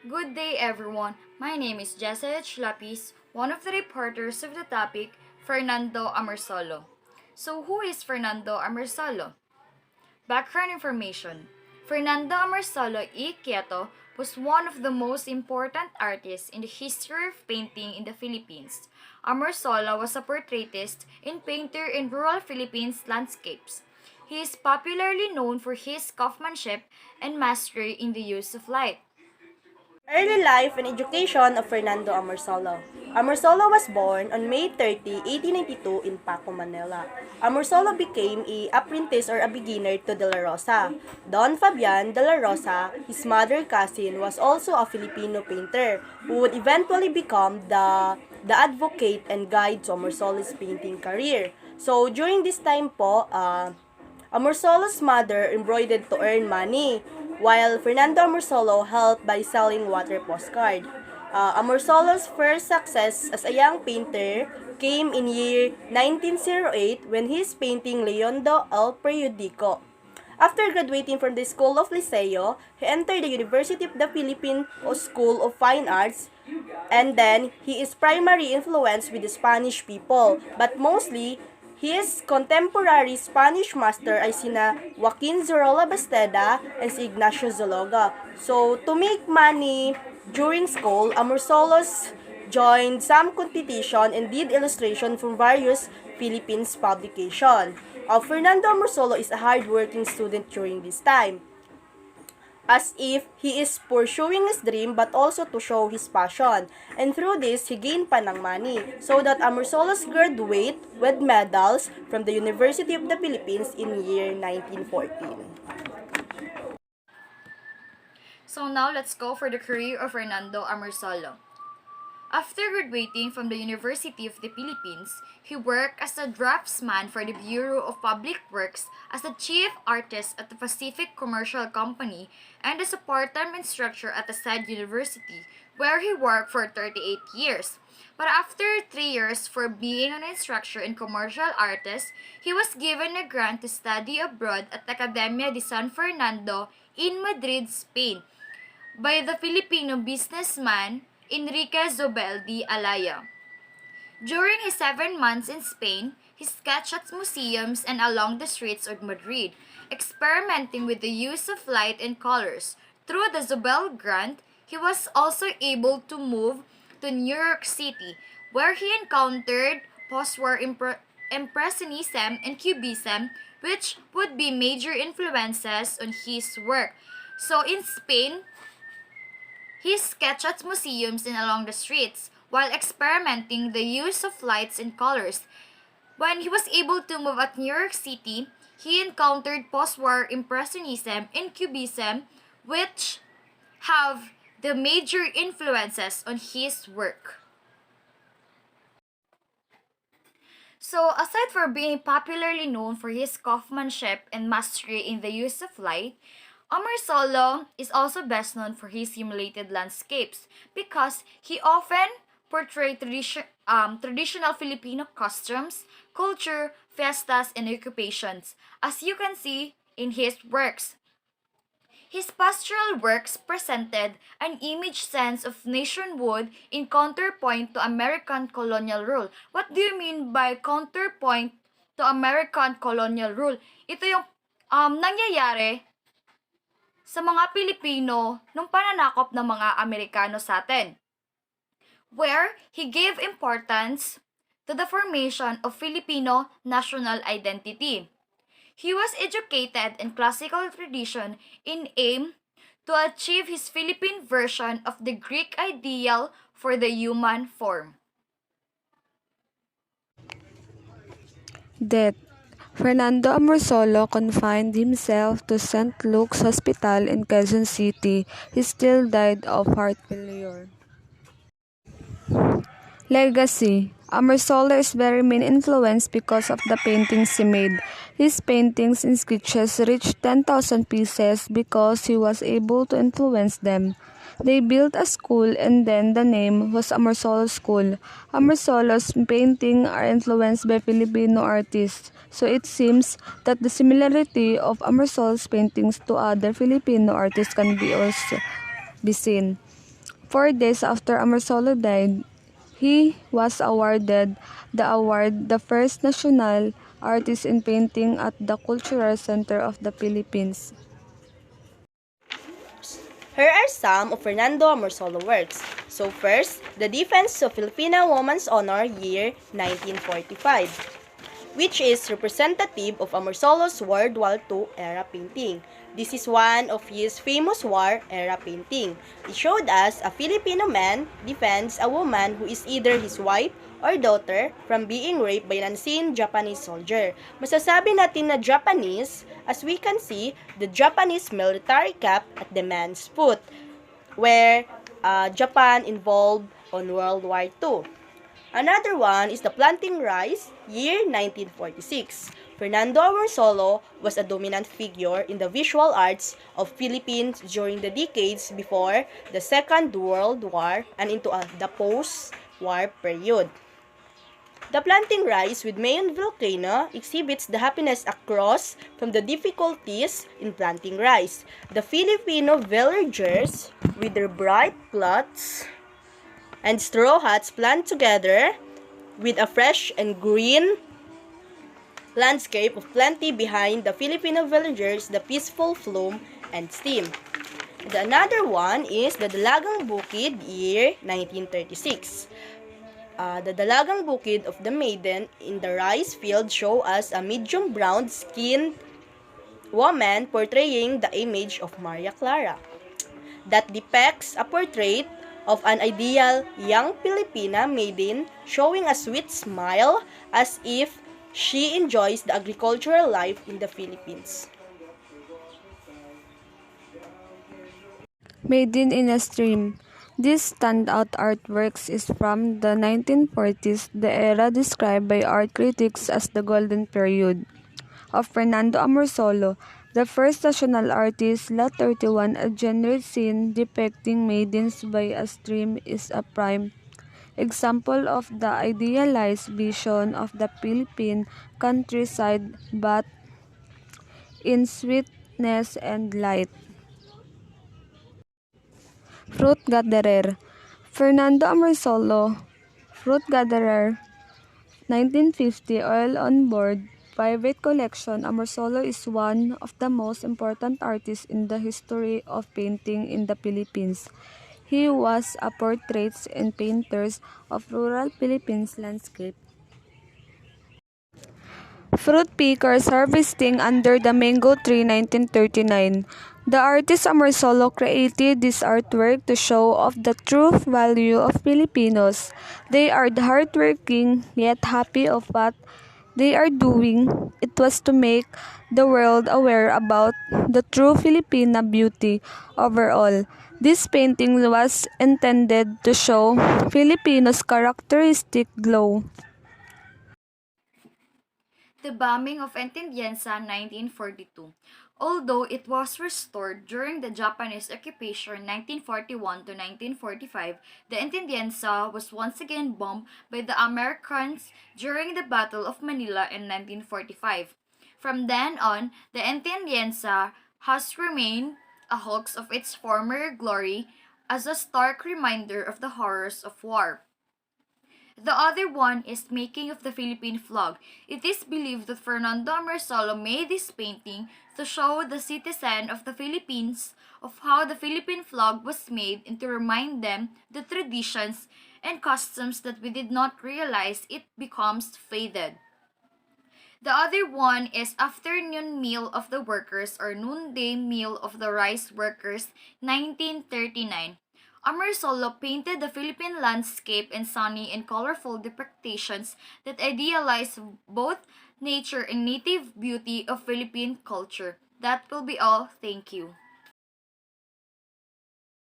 Good day, everyone. My name is Jessa Lapis, one of the reporters of the topic, Fernando Amorsolo. So, who is Fernando Amorsolo? Background information. Fernando Amorsolo y Quieto was one of the most important artists in the history of painting in the Philippines. Amorsolo was a portraitist and painter in rural Philippines landscapes. He is popularly known for his craftsmanship and mastery in the use of light. Early life and education of Fernando Amorsolo. Amorsolo was born on May 30, 1892 in Paco, Manila. Amorsolo became a apprentice or a beginner to De La Rosa. Don Fabian De La Rosa, his mother cousin, was also a Filipino painter who would eventually become the advocate and guide to Amorsolo's painting career. So during this time po, Amorsolo's mother embroidered to earn money, while Fernando Amorsolo helped by selling water postcard. Amorsolo's first success as a young painter came in year 1908 when his painting Leondo El Periodico. After graduating from the School of Liceo, he entered the University of the Philippine School of Fine Arts, and then he is primarily influenced with the Spanish people, but mostly his contemporary Spanish master ay sina Joaquin Zorola Basteda and si Ignacio Zaloga. So, to make money during school, Amorsolos joined some competition and did illustration from various Philippines publication. Fernando Amorsolo is a hardworking student during this time, as if he is pursuing his dream but also to show his passion. And through this, he gained pa ng money so that Amorsolo's graduate with medals from the University of the Philippines in year 1914. So now let's go for the career of Fernando Amorsolo. After graduating from the University of the Philippines, he worked as a draftsman for the Bureau of Public Works, as a chief artist at the Pacific Commercial Company, and as a part-time instructor at the said university, where he worked for 38 years. But after 3 years for being an instructor and commercial artist, he was given a grant to study abroad at the Academia de San Fernando in Madrid, Spain, by the Filipino businessman Enrique Zobeldi Alaya. During his 7 months in Spain, he sketched at museums and along the streets of Madrid, experimenting with the use of light and colors. Through the Zobel grant, he was also able to move to New York City, where he encountered post-war Impressionism and Cubism, which would be major influences on his work. So in Spain, he sketched at museums and along the streets while experimenting the use of lights and colors. When he was able to move at New York City, he encountered post-war Impressionism and Cubism, which have the major influences on his work. So, aside for being popularly known for his craftsmanship and mastery in the use of light, Amorsolo is also best known for his simulated landscapes because he often portrayed traditional Filipino costumes, culture, fiestas, and occupations, as you can see in his works. His pastoral works presented an image sense of nationhood in counterpoint to American colonial rule. What do you mean by counterpoint to American colonial rule? Ito yung nangyayari sa mga Pilipino nung pananakop ng mga Amerikano sa atin, where he gave importance to the formation of Filipino national identity. He was educated in classical tradition in aim to achieve his Philippine version of the Greek ideal for the human form. Death. Fernando Amorsolo confined himself to St. Luke's Hospital in Quezon City. He still died of heart failure. Legacy. Amorsolo is very main influence because of the paintings he made. His paintings and sketches reached 10,000 pieces because he was able to influence them. They built a school and then the name was Amorsolo School. Amorsolo's paintings are influenced by Filipino artists, so it seems that the similarity of Amorsolo's paintings to other Filipino artists can be also be seen. 4 days after Amorsolo died, he was awarded the award, the first national artist in painting at the Cultural Center of the Philippines. Here are some of Fernando Amorsolo works. So first, The Defense of Filipina Woman's Honor, year 1945, which is representative of Amorsolo's World War II era painting. This is one of his famous war era painting. It showed us a Filipino man defends a woman who is either his wife or daughter from being raped by an unseen Japanese soldier. Masasabi natin na Japanese, as we can see, the Japanese military cap at the man's foot, where Japan involved on World War II. Another one is the planting rice, year 1946. Fernando Amorsolo was a dominant figure in the visual arts of Philippines during the decades before the Second World War and into the post-war period. The planting rice with Mayon volcano exhibits the happiness across from the difficulties in planting rice. The Filipino villagers, with their bright plots and straw hats plant together with a fresh and green landscape of plenty behind the Filipino villagers, the peaceful flume and steam. The another one is the Dalagang Bukid, year 1936. The Dalagang Bukid of the Maiden in the rice field show us a medium brown skinned woman portraying the image of Maria Clara that depicts a portrait of an ideal young Filipina maiden showing a sweet smile as if she enjoys the agricultural life in the Philippines. Maiden in a Stream. This standout artworks is from the 1940s, the era described by art critics as the golden period of Fernando Amorsolo, the first national artist. Lot 31, a genre scene depicting maidens by a stream, is a prime example of the idealized vision of the Philippine countryside, but in sweetness and light. Fruit Gatherer. Fernando Amorsolo, Fruit Gatherer, 1950, Oil on Board, Private Collection. Amorsolo is one of the most important artists in the history of painting in the Philippines. He was a portraits and painters of rural Philippines landscape. Fruit pickers harvesting under the mango tree, 1939. The artist Amorsolo created this artwork to show off the true value of Filipinos. They are hardworking yet happy of what they are doing. It was to make the world aware about the true Filipina beauty overall. This painting was intended to show Filipinos' characteristic glow. The bombing of Entendienza 1942. Although it was restored during the Japanese occupation 1941 to 1945, the Entendienza was once again bombed by the Americans during the Battle of Manila in 1945. From then on, the Entendienza has remained a hoax of its former glory as a stark reminder of the horrors of war. The other one is Making of the Philippine Flag. It is believed that Fernando Amorsolo made this painting to show the citizen of the Philippines of how the Philippine flag was made and to remind them the traditions and customs that we did not realize it becomes faded. The other one is Afternoon Meal of the Workers or Noonday Meal of the Rice Workers, 1939. Amorsolo painted the Philippine landscape in sunny and colorful depictions that idealize both nature and native beauty of Philippine culture. That will be all. Thank you.